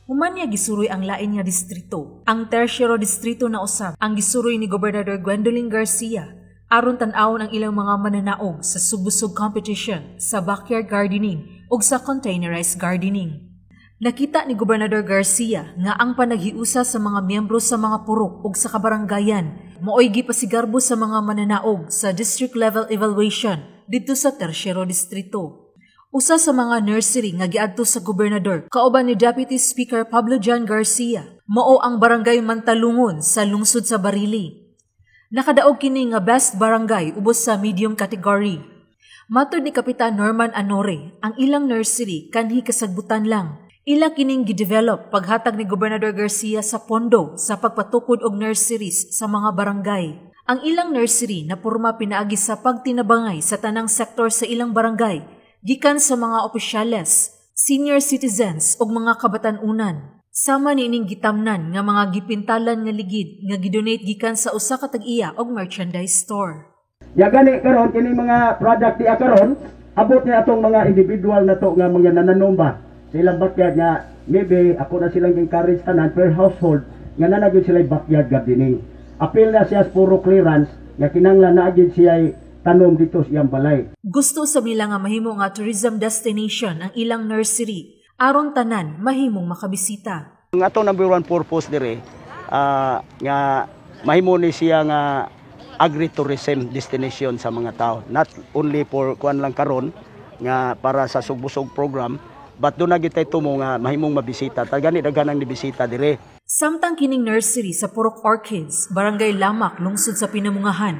Human niya gisuroy ang lain nga distrito. Ang tersyero distrito na usab ang gisuroy ni Gobernador Gwendolyn Garcia aron tan-awon ang ilang mga mananaog sa sugbusog competition sa backyard gardening ug sa containerized gardening. Nakita ni Gobernador Garcia nga ang panaghiusa sa mga miyembro sa mga purok ug sa kabarangayan maoy gipasigarbo sa mga mananaog sa district level evaluation didto sa tersyero distrito. Usa sa mga nursery nga giadto sa gobernador kauban ni Deputy Speaker Pablo Jan Garcia mao ang barangay Mantalungon sa lungsod sa Barili. Nakadaog kini nga best barangay ubos sa medium category. Matud ni Kapitan Norman Anore, ang ilang nursery kanhi kasagbutan lang. Ila kining gidevelop paghatag ni Gobernador Garcia sa pondo sa pagpatukod og nurseries sa mga barangay. Ang ilang nursery na porma pinaagi sa pagtinabangay sa tanang sektor sa ilang barangay gikan sa mga opisyales, senior citizens ug mga kabatan-unan. Sama niining gitamnan nga mga gipintalan nga ligid nga gidonate gikan sa usa ka tag-iya og merchandise store. Ya gani karon kini mga product di karon abot ni atong mga individual na to nga mga nananomba sa ilang backyard nga maybe ako na silang encourage tanan per household nga nanagid sila backyard gardening. Apil na siya puro clearance nga kinahanglan na agid siya tanom dito sa iyang balay. Gusto sa mila nga mahimo nga tourism destination ang ilang nursery aron tanan mahimong makabisita. Ang ato number one purpose dire nga mahimo ni siya nga agritourism destination sa mga tao. Not only for kuan lang karon nga para sa sugbusog program but do na gitay tumo nga mahimong mabisita. Tagani daghanang nibisita dire. Samtang kining nursery sa Purok Orchids, Barangay Lamak, lungsod sa Pinamungahan.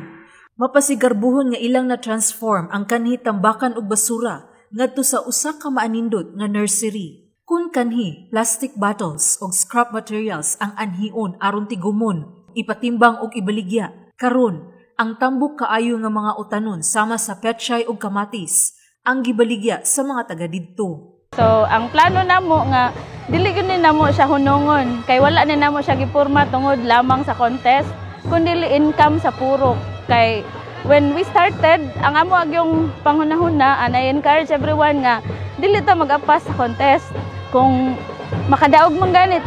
Mapasigarbuhon nga ilang na-transform ang kanhi tambakan ug basura ngadto sa usa ka maanindot nga nursery. Kun kanhi plastic bottles ug scrap materials ang anhion aron tigumon, ipatimbang ug ibaligya. Karon, ang tambok kaayo nga mga utanon sama sa petchay ug kamatis ang gibaligya sa mga taga didto. So, ang plano namo nga dili gyud ni namo siya hunongon kay wala ni namo siya giporma tungod lamang sa contest kundi income sa purok. Kay when we started, ang amo yung panghunahuna, I encourage everyone nga dili ta mag-apas sa contest. Kung makadaog man ganit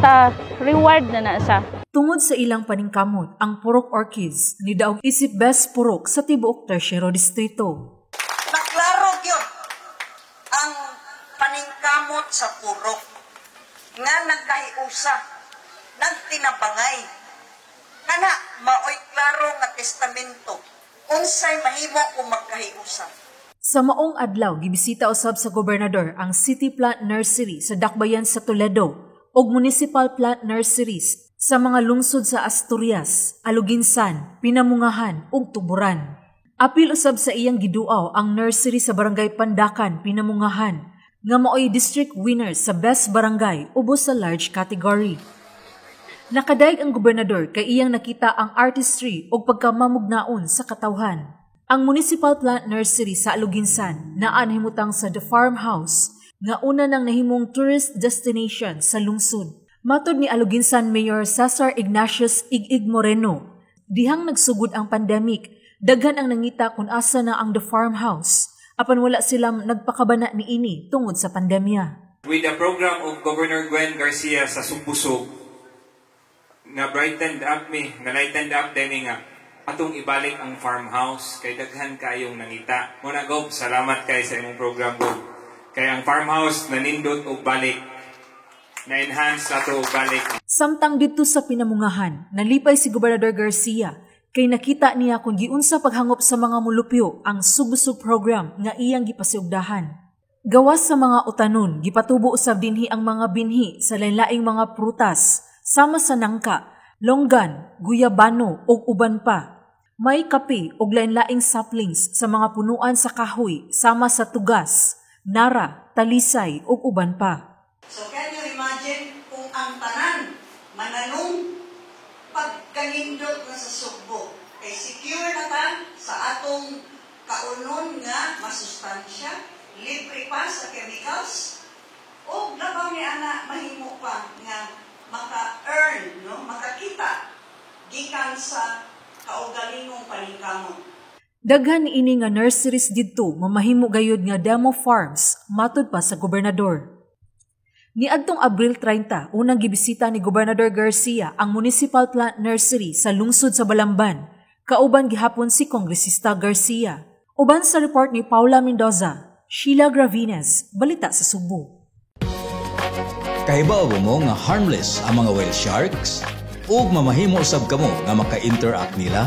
reward na siya. Tungod sa ilang paningkamot, ang Purok Orchids nidaog isip best purok sa tibuok tersyero distrito. Naklaro gyud ang paningkamot sa purok nga nagkahiusa, nagtinabangay. Kana maoy klaro nga testamento unsay mahimo kung magkahiusa. Sa maong adlaw gibisita usab sa gobernador ang City Plant Nursery sa Dakbayan sa Toledo ug Municipal Plant Nurseries sa mga lungsod sa Asturias, Aluginsan, Pinamungahan ug Tuburan. Apil usab sa iyang giduaw ang nursery sa Barangay Pandakan, Pinamungahan nga maoy district winner sa best barangay ubos sa large category. Nakadaig ang gobernador kay iyang nakita ang artistry o pagkamamugnaon sa katawhan. Ang Municipal Plant Nursery sa Aluginsan naan himutang sa The Farmhouse nga una nang nahimong tourist destination sa lungsod. Matod ni Aluginsan Mayor Cesar Ignatius Igig Moreno, dihang nagsugod ang pandemic, daghan ang nangita kung asa na ang The Farmhouse, apan wala silang nagpakabana ni ini tungod sa pandemya. With the program of Governor Gwen Garcia sa Sugbusog, nga brightened up me, nga lightened up din nga atong ibalik ang farmhouse kay daghan kayong nangita. Muna Gob, salamat kay sa imong program Gob. Kay ang farmhouse nanindot og balik, na-enhance ato og balik. Samtang dito sa Pinamungahan, nalipay si Gobernador Garcia kay nakita niya kung giunsa paghangop sa mga mulupyo ang sugbusog program nga iyang gipasiugdahan. Gawas sa mga utanon, gipatubo usab dinhi ang mga binhi sa lain-laing mga prutas, sama sa nangka, longgan, guyabano ug uban pa. May kape ug lain-laing saplings sa mga punuan sa kahoy sama sa tugas, nara, talisay ug uban pa. So can you imagine kung ang tanan mananong pagkanindot na sa Sugbo kay secure na ta sa atong kaunon nga masustansya, libre pa sa chemicals, o labaw ni ana mahimo pa nga maka-earn, no? Makakita gikan sa kaugalingong paningkamot. Daghan ini nga nurseries didto mamahimo gayud nga demo farms matud pa sa gobernador. Niadtong Abril 30, unang gibisita ni Gobernador Garcia ang Municipal Plant Nursery sa lungsod sa Balamban, kauban gihapon si Kongresista Garcia. Uban sa report ni Paula Mendoza, Sheila Gravines, Balita sa Subo. Kahibaw mo nga harmless ang mga whale sharks? Ug mamahimo usab kamo nga maka-interact nila?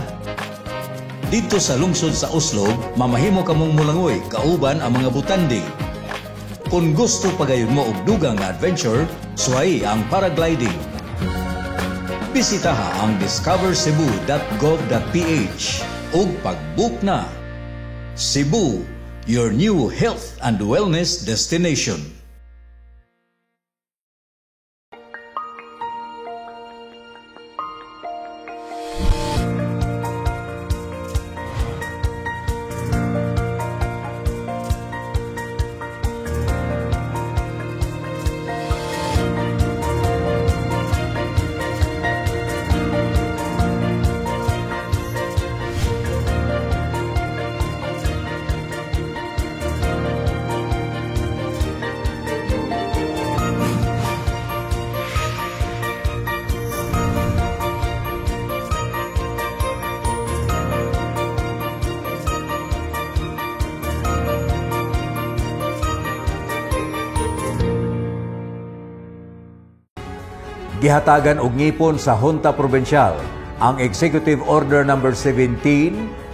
Dito sa lungsod sa Oslo, mamahimo kamong mulangoy kauban ang mga butanding. Kung gusto pagayon mo og dugang nga adventure, suway ang paragliding. Bisitaha ang discovercebu.gov.ph ug pag-book na. Cebu, your new health and wellness destination. Gihatagan og ngipon sa Junta Provincial ang Executive Order No. 17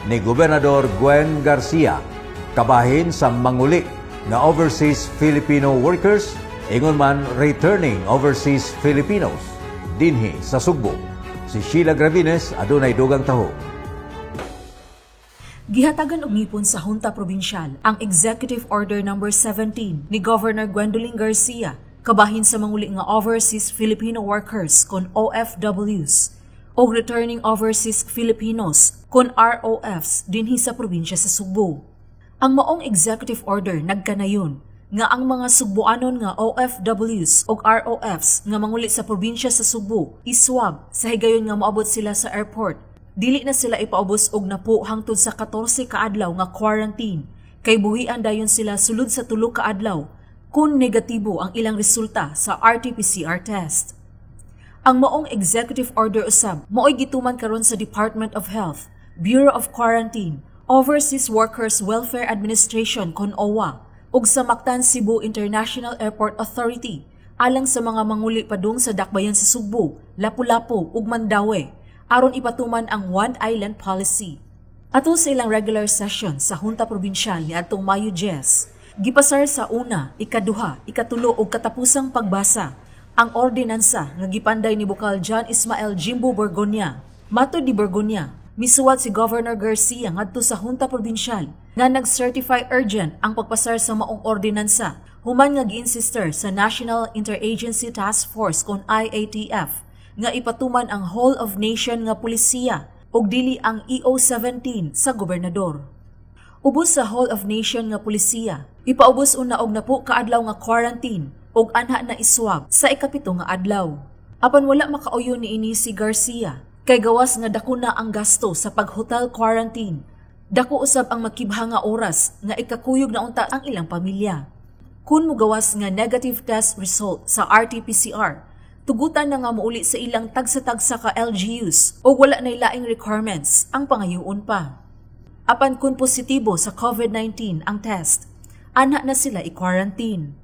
ni Gobernador Gwen Garcia kabahin sa manguli nga overseas Filipino workers ingon man returning overseas Filipinos dinhi sa Sugbo. Si Sheila Gravines adunay dugang taho. Gihatagan og ngipon sa Junta Provincial ang Executive Order No. 17 ni Governor Gwendolyn Garcia kabahin sa manguli nga overseas Filipino workers kon OFWs o returning overseas Filipinos kon ROFs dinhi sa probinsya sa Sugbo. Ang maong executive order nagkanayon nga ang mga Sugboanon nga OFWs o ROFs nga manguli sa probinsya sa Sugbo iswab sa higayon nga moabot sila sa airport. Dili na sila ipaubos og napo hangtod sa 14 ka adlaw nga quarantine kay buhian dayon sila sulod sa 3 ka adlaw kung negatibo ang ilang resulta sa RT-PCR test. Ang maong executive order usab maoy gituman karon sa Department of Health, Bureau of Quarantine, Overseas Workers Welfare Administration kon OWA ug sa Mactan Cebu International Airport Authority alang sa mga manguli padung sa dakbayan sa Sugbo, Lapu-Lapu ug Mandaue aron ipatuman ang One Island Policy. Ato sa ilang regular session sa Junta Provincial niadtong Mayo 10, gipasar sa una, ikaduha, ikatulo ug katapusang pagbasa ang ordinansa nga gipanday ni Bukal John Ismael Jimbo Borgonia. Matod ni Borgonia, misuwat si Governor Garcia ngadto sa Junta Provincial nga nag-certify urgent ang pagpasar sa maong ordinansa human nga gi-insister sa National Interagency Task Force kon IATF nga ipatuman ang whole of nation nga pulisiya ug dili ang EO17 sa gobernador. Ubos sa whole of nation nga pulisiya, ipaubos una og napo kaadlaw nga quarantine ug anha na iswab sa ikapito nga adlaw. Apan wala makauyon niini si Garcia kay gawas nga dako na ang gasto sa pag-hotel quarantine. Dako usab ang makibha nga oras nga ikakuyog na unta ang ilang pamilya. Kun mugawas nga negative test result sa RT-PCR, tugutan na nga mauli sa ilang tagsa-tagsa ka LGUs o wala na laing requirements ang pangayuon pa. Apan kung positibo sa COVID-19 ang test, anha na sila i-quarantine.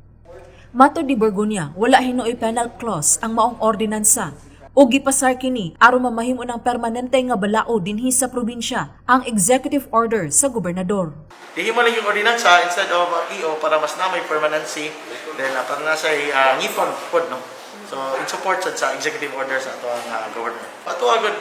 Matod ni Borgonia, wala hinoy penal clause ang maong ordinansa o gipasar kini aron mamahimo ng permanente nga balao dinhi sa probinsya ang executive order sa gobernador. Dihimo lang yung ordinansa instead of EO para mas na may permanency then para na sa ngipon pod no. So in support sa executive order sa ato ang governor. Ato agad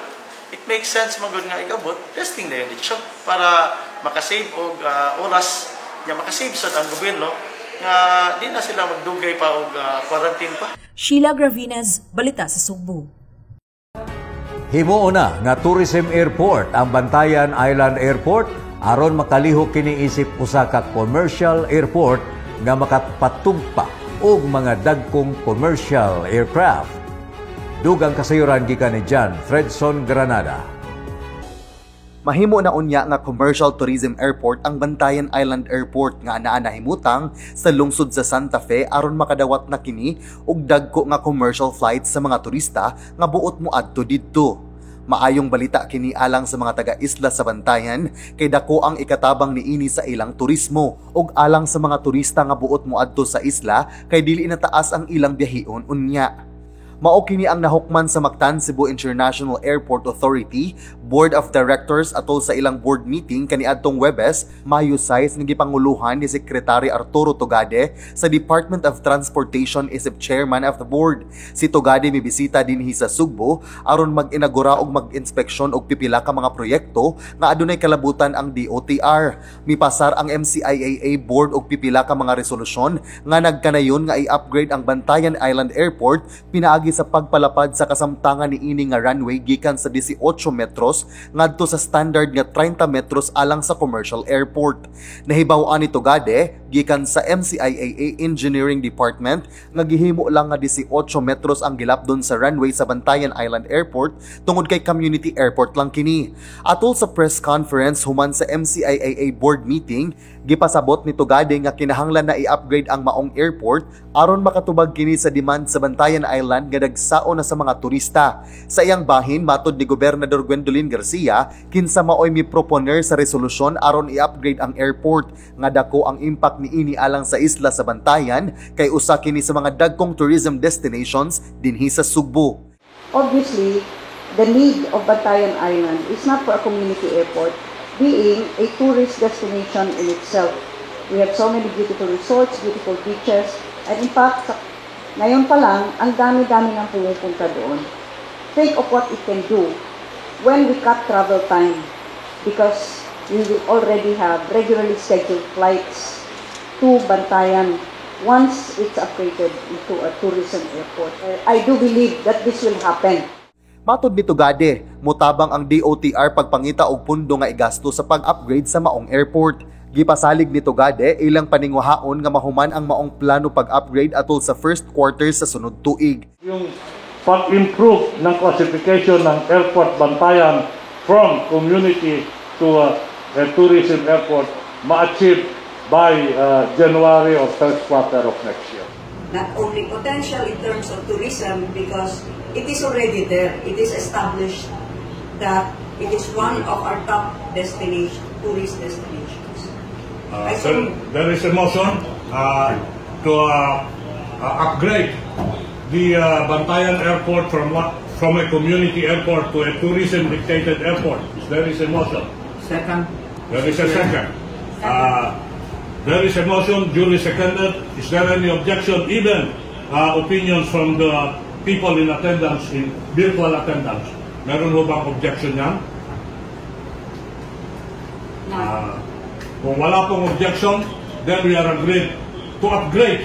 it makes sense magud nga igabot testing dayon dito para makasave og oras nya makasave sad ang gobyerno nga di na sila magdugay pa og quarantine pa. Sheila Gravinez, Balita sa Sugbo. Himuo na nga tourism airport ang Bantayan Island Airport aron makalihok kini isip usa ka commercial airport nga makapatugpa og mga dagkong commercial aircraft. Dugang kasayuran gikan ni John Fredson Granada. Mahimo na unya nga commercial tourism airport ang Bantayan Island Airport nga anaa nahimutang sa lungsod sa Santa Fe aron makadawat na kini og dagko nga commercial flights sa mga turista nga buot moadto didto. Maayong balita kini alang sa mga taga-isla sa Bantayan kay dako ang ikatabang niini sa ilang turismo ug alang sa mga turista nga buot moadto sa isla kay dili na taas ang ilang biyahion unya. Mao kini ang nahukman sa Mactan Cebu International Airport Authority Board of Directors atol sa ilang board meeting kaniadtong Huwebes, Mayo 6 nga gipanguluhan ni Secretary Arturo Togade sa Department of Transportation isip chairman of the board. Si Togade mibisita dinhi sa Sugbo aron mag-inagura og mag-inspeksyon og pipila ka mga proyekto nga adunay kalabutan ang DOTR. Mipasar ang MCIAA board og pipila ka mga resolusyon nga nagkanayon nga i-upgrade ang Bantayan Island Airport pinaagi sa pagpalapad sa kasamtangan ni ini nga runway gikan sa 18 metros ngadto sa standard nga 30 metros alang sa commercial airport. Nahibaw-an ni Togade gikan sa MCIAA Engineering Department nga gihimo lang nga 18 metros ang gilapdon sa runway sa Bantayan Island Airport tungod kay community airport lang kini. Atol sa press conference human sa MCIAA board meeting, gipasabot ni Togade nga kinahanglan na i-upgrade ang maong airport aron makatubag kini sa demand sa Bantayan Island nga dagsaon na sa mga turista. Sa iyang bahin, matod ni Gobernador Gwendolyn Garcia, kinsa maoy miproponer sa resolusyon aron i-upgrade ang airport nga dako ang impact niini alang sa isla sa Bantayan kay usa kini sa mga dagkong tourism destinations dinhi sa Sugbo. Obviously, the need of Bantayan Island is not for a community airport, being a tourist destination in itself. We have so many beautiful resorts, beautiful beaches, and in fact, ngayon pa lang, ang dami-dami nang pumupunta doon. Think of what it can do when we cut travel time because we will already have regularly scheduled flights to Bantayan once it's upgraded into a tourism airport. I do believe that this will happen. Matod ni Togade, mutabang ang DOTR pagpangita og pundo nga igasto sa pag-upgrade sa maong airport. Gipasalig ni Togade ilang paningwahaon nga mahuman ang maong plano pag-upgrade atol sa first quarter sa sunod tuig. Yung pag-improve ng classification ng Airport Bantayan from community to a tourism airport ma-achieve by January or first quarter of next year. Not only potential in terms of tourism because it is already there. It is established that it is one of our top tourist destinations. There is a motion to upgrade the Bantayan Airport from a community airport to a tourism-dictated airport. There is a motion. Second. There is a second. There is a motion, duly seconded. Is there any objection, even opinions from the people in attendance, in virtual attendance? Meron ho bang objection yan? No. Kung wala pong objection, then we are agreed to upgrade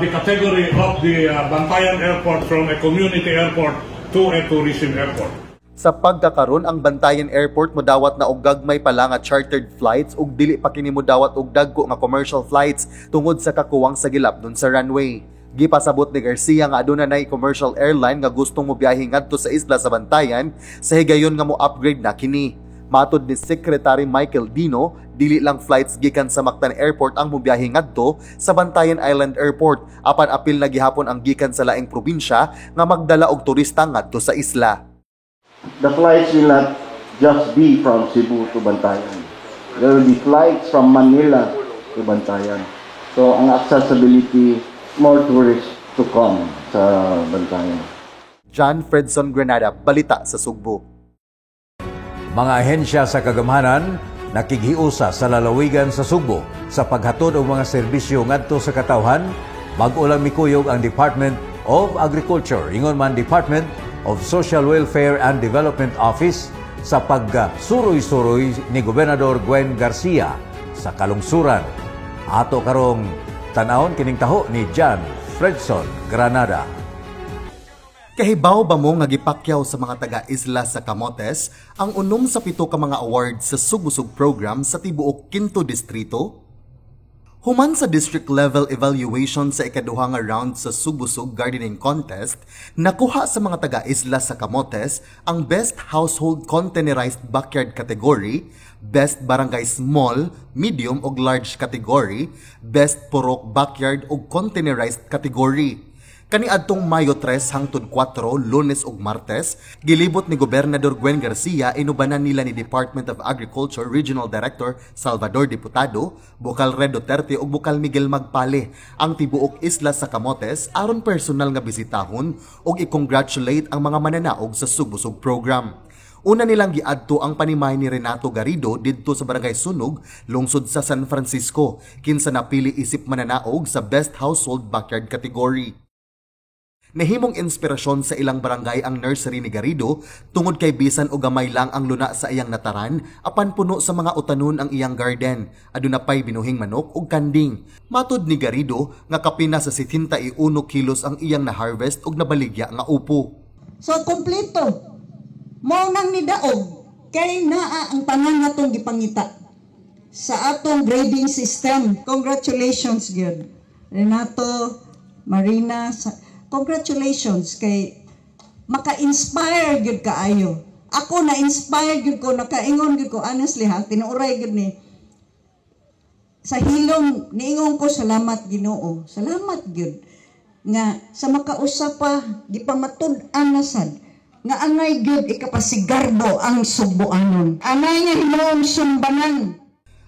the category of the Bantayan Airport from a community airport to a tourism airport. Sa pagkakaron, ang Bantayan Airport modawat na og gagmay pa lang nga chartered flights ug dili pa kini modawat og dagko nga commercial flights tungod sa kakuwang sa gilapdon sa runway. Gipasabot ni Garcia nga aduna nay commercial airline nga gustong mobiyahe ngadto sa isla sa Bantayan sa higayon nga mo upgrade na kini. Matod ni Secretary Michael Dino, dili lang flights gikan sa Mactan Airport ang mobiyahe ngadto sa Bantayan Island Airport apan apil na gihapon ang gikan sa laing probinsya nga magdala og turista ngadto sa isla. The flights will not just be from Cebu to Bantayan. There will be flights from Manila to Bantayan. So ang accessibility, more tourists to come sa Bantayan. John Fredson Granada, Balita sa Sugbo. Mga ahensya sa kagamhanan nakighiusa sa lalawigan sa Sugbo sa paghatod og mga serbisyo ngadto sa katawhan, bag-o lang mikuyog ang Department of Agriculture. Ingon man Department of Social Welfare and Development Office sa pagsuroy-suroy ni Gobernador Gwen Garcia sa kalungsuran. Ato karong tanawon kining taho ni John Fredson Granada. Kahibaw ba mo nga gipakyaw sa mga taga-isla sa Camotes ang unom sa 7 ka mga awards sa Sugbusog program sa tibuok 5 distrito? Human sa district level evaluation sa ikaduha nga round sa Sugbusog Gardening Contest, nakuha sa mga taga-isla sa Camotes ang Best Household Containerized Backyard category, Best Barangay Small, Medium ug Large category, Best Purok Backyard ug Containerized category. Kaniadtong Mayo 3 hangtod 4, Lunes ug Martes, gilibot ni Gobernador Gwen Garcia inubanan nila ni Department of Agriculture Regional Director Salvador Diputado, Bukal Red Duterte ug Bukal Miguel Magpale ang tibuok isla sa Camotes aron personal nga bisitahon ug i-congratulate ang mga mananaog sa Sugbusog program. Una nilang giadto ang panimay ni Renato Garrido didto sa Barangay Sunog, lungsod sa San Francisco, kinsa napili isip mananaog sa Best Household Backyard category. Nahimong inspirasyon sa ilang barangay ang nursery ni Garrido tungod kay bisan o gamay lang ang luna sa iyang nataran apan puno sa mga utanon ang iyang garden. Aduna pay binuhing manok ug kanding. Matud ni Garrido nga kapina sa 71 kilos ang iyang na-harvest ug nabaligya nga upo. So kompleto. Mao nang ni daog kay naa ang tanan natong gipangita sa atong grading system. Congratulations gyud Renato, Marina, congratulations kay maka-inspire gyud kaayo. Ako na-inspire gyud ko, nakaingon gyud ko honestly ha, tinuoray gyud ni sa hilong niingon ko salamat Ginoo. Salamat gyud nga sa makausap pa gipamatud-an na sad nga anay gyud ikapasigarbo ang Subuanon. Anay nga himuong sumbanan.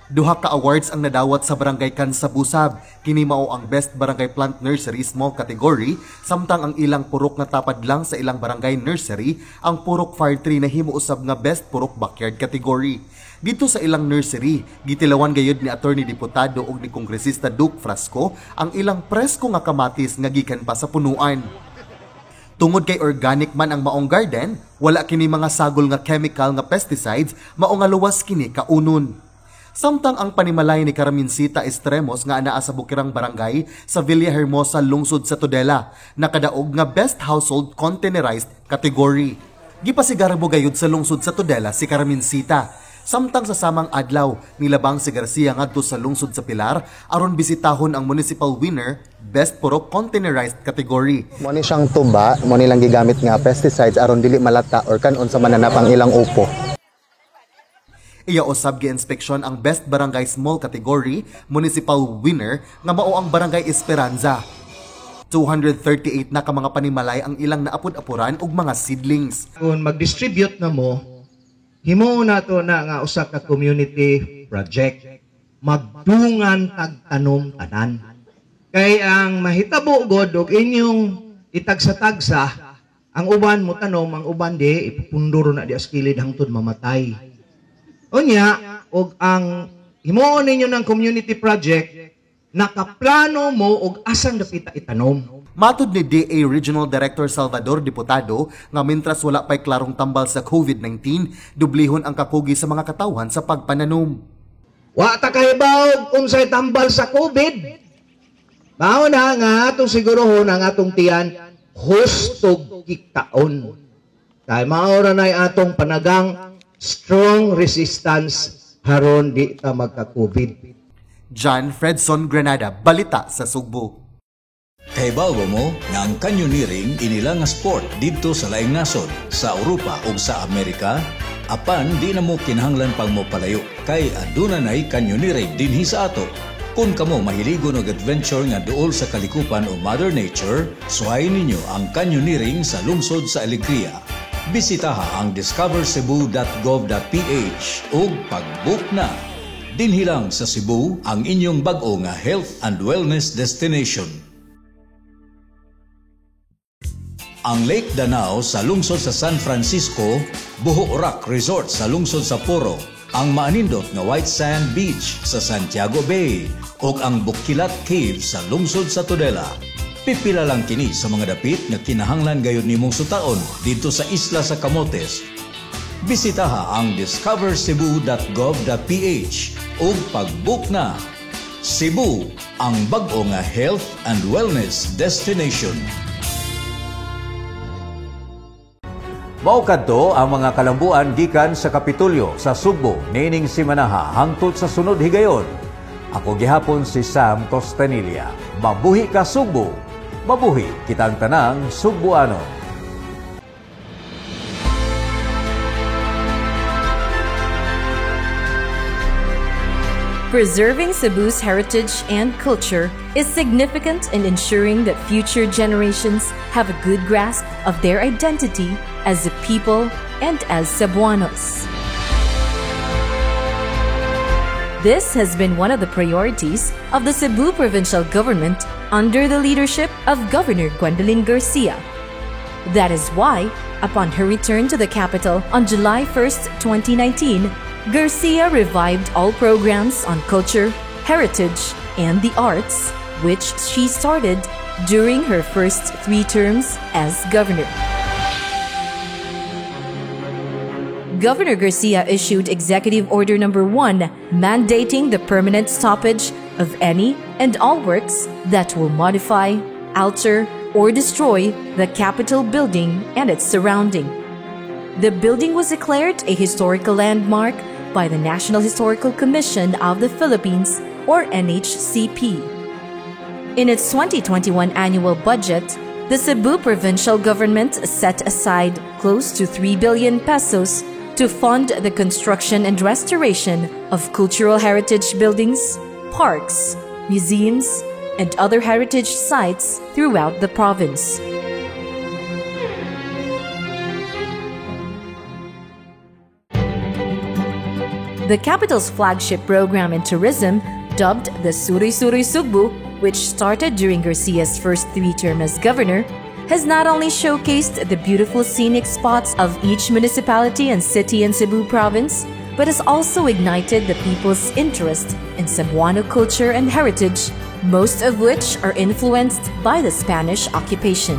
Duha ka awards ang nadawat sa Barangay Kansabusab. Kini mao ang Best Barangay Plant Nursery Small category, samtang ang ilang purok na tapad lang sa ilang barangay nursery ang Purok Fire Tree na himuusab nga Best Purok Backyard category. Dito sa ilang nursery, gitilawan gayud ni Attorney Diputado ug ni Kongresista Duke Frasco ang ilang presko nga kamatis nga gikan pa sa punuan. Tungod kay organic man ang maong garden, wala kini mga sagol nga chemical nga pesticides, mao nga luwas kini kaunon. Samtang ang panimalay ni Carmencita Estremos nga anaa sa Bukirang Barangay sa Villahermosa, lungsod sa Tudela, nakadaog nga Best Household Containerized category. Gipasigarbo gayud sa lungsod sa Tudela si Carmencita. Samtang sa samang adlaw, nilabang si Garcia ngadto sa lungsod sa Pilar aron bisitahon ang municipal winner Best Purok Containerized category. Mo ni siyang tuba, mo nilang gigamit nga pesticides aron dili malata or kanon sa mananap ang ilang upo. Iya usab gi-inspeksyon ang Best Barangay Small category, municipal winner nga mao ang Barangay Esperanza. 238 na ka mga panimalay ang ilang naapod-apuran ug mga seedlings. Kung mag-distribute na mo, himo na to na nga usa ka community project. Magdungan tagtanom tanan. Kay ang mahitabo god og inyong itagsa-tagsa, ang uban mo tanom, ang uban di ipupunduro na di askilid hangtod mamatay. Unya, og ang himuon ninyo ng community project, nakaplano mo og asang dapita itanom. Matud ni DA Regional Director Salvador Diputado nga mintras wala pa'y klarong tambal sa COVID-19, dublihon ang kakugi sa mga katawan sa pagpananom. Wa ta kahibaw unsay tambal sa COVID. Mao na nga atong sigurohon ang atong tiyan hustog kiktaon. Kay mao ra nay atong panagang strong resistance haron di ta magka-COVID. John Fredson Granada, Balita sa Sugbo. Kahibaw mo nga ang canyoneering inila nga sport didto sa laing nasod, sa Europa ug sa Amerika, apan di na mo kinahanglan pang mo palayo kay aduna nay canyoneering dinhi sa ato. Kung kamo mahiligon og adventure nga duol sa kalikupan o Mother Nature, suhayin ninyo ang canyoneering sa lungsod sa Alegria. Bisitaha ang discovercebu.gov.ph ug pag-book na. Dinhi lang sa Cebu ang inyong bag-o nga health and wellness destination. Ang Lake Danao sa lungsod sa San Francisco, Buho Rock Resort sa lungsod sa Poro, ang maanindot nga White Sand Beach sa Santiago Bay ug ang Bukilat Cave sa lungsod sa Tudela. Pipila lang kini sa mga dapit nga kinahanglan gayud nimong sutaon dito sa Isla sa Camotes. Bisitaha ang discovercebu.gov.ph ug pag-book na. Cebu, ang bag-o nga health and wellness destination. Mao kadto ang mga kalambuan gikan sa Kapitulyo sa Subo nining simanaha hangtod sa sunod higayon. Ako gihapon si Sam Costanilla. Mabuhi ka Subo. Mabuhi kitang tanang Subuano. Preserving Cebu's heritage and culture is significant in ensuring that future generations have a good grasp of their identity as a people and as Cebuanos. This has been one of the priorities of the Cebu provincial government under the leadership of Governor Gwendolyn Garcia. That is why, upon her return to the capital on July 1st, 2019, Garcia revived all programs on culture, heritage, and the arts, which she started during her first 3 terms as governor. Governor Garcia issued Executive Order No. 1 mandating the permanent stoppage of any and all works that will modify, alter, or destroy the Capitol building and its surrounding. The building was declared a historical landmark by the National Historical Commission of the Philippines, or NHCP. In its 2021 annual budget, the Cebu provincial government set aside close to 3 billion pesos to fund the construction and restoration of cultural heritage buildings, parks, museums, and other heritage sites throughout the province. The capital's flagship program in tourism, dubbed the Suri-Suri Sugbo, which started during Garcia's first 3 terms as governor, has not only showcased the beautiful scenic spots of each municipality and city in Cebu province, but has also ignited the people's interest in Cebuano culture and heritage, most of which are influenced by the Spanish occupation.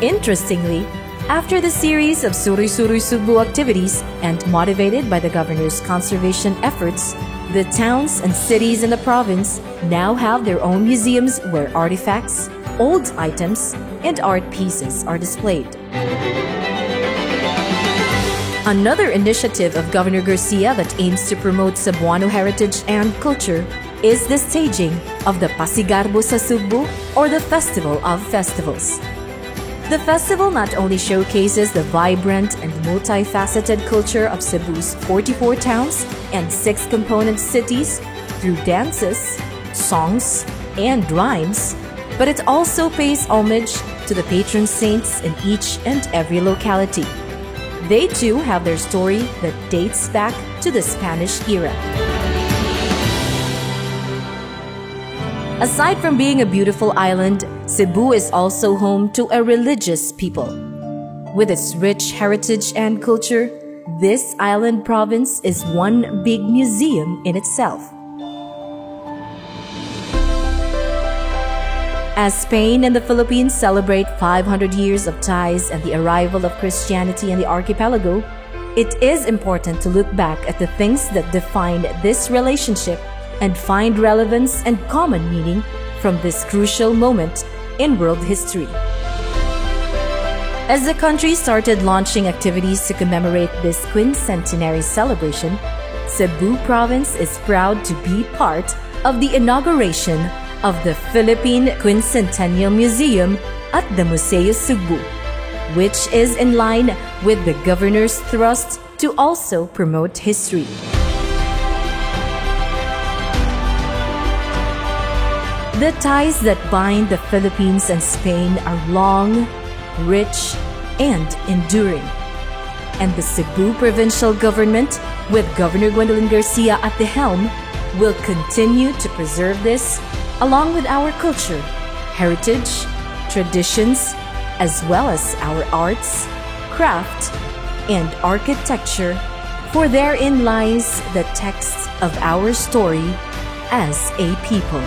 Interestingly, after the series of Suri-Suri Sugbo activities and motivated by the governor's conservation efforts, the towns and cities in the province now have their own museums where artifacts, old items, and art pieces are displayed. Another initiative of Governor Garcia that aims to promote Cebuano heritage and culture is the staging of the Pasigarbo sa Sugbo, or the Festival of Festivals. The festival not only showcases the vibrant and multifaceted culture of Cebu's 44 towns and 6 component cities through dances, songs, and rhymes, but it also pays homage to the patron saints in each and every locality. They too have their story that dates back to the Spanish era. Aside from being a beautiful island, Cebu is also home to a religious people. With its rich heritage and culture, this island province is one big museum in itself. As Spain and the Philippines celebrate 500 years of ties and the arrival of Christianity in the archipelago, it is important to look back at the things that define this relationship and find relevance and common meaning from this crucial moment in world history. As the country started launching activities to commemorate this quincentenary celebration, Cebu Province is proud to be part of the inauguration of the Philippine Quincentennial Museum at the Museo Sugbo, which is in line with the governor's thrust to also promote history. The ties that bind the Philippines and Spain are long, rich, and enduring. And the Cebu provincial government, with Governor Gwendolyn Garcia at the helm, will continue to preserve this along with our culture, heritage, traditions, as well as our arts, craft, and architecture, for therein lies the text of our story as a people.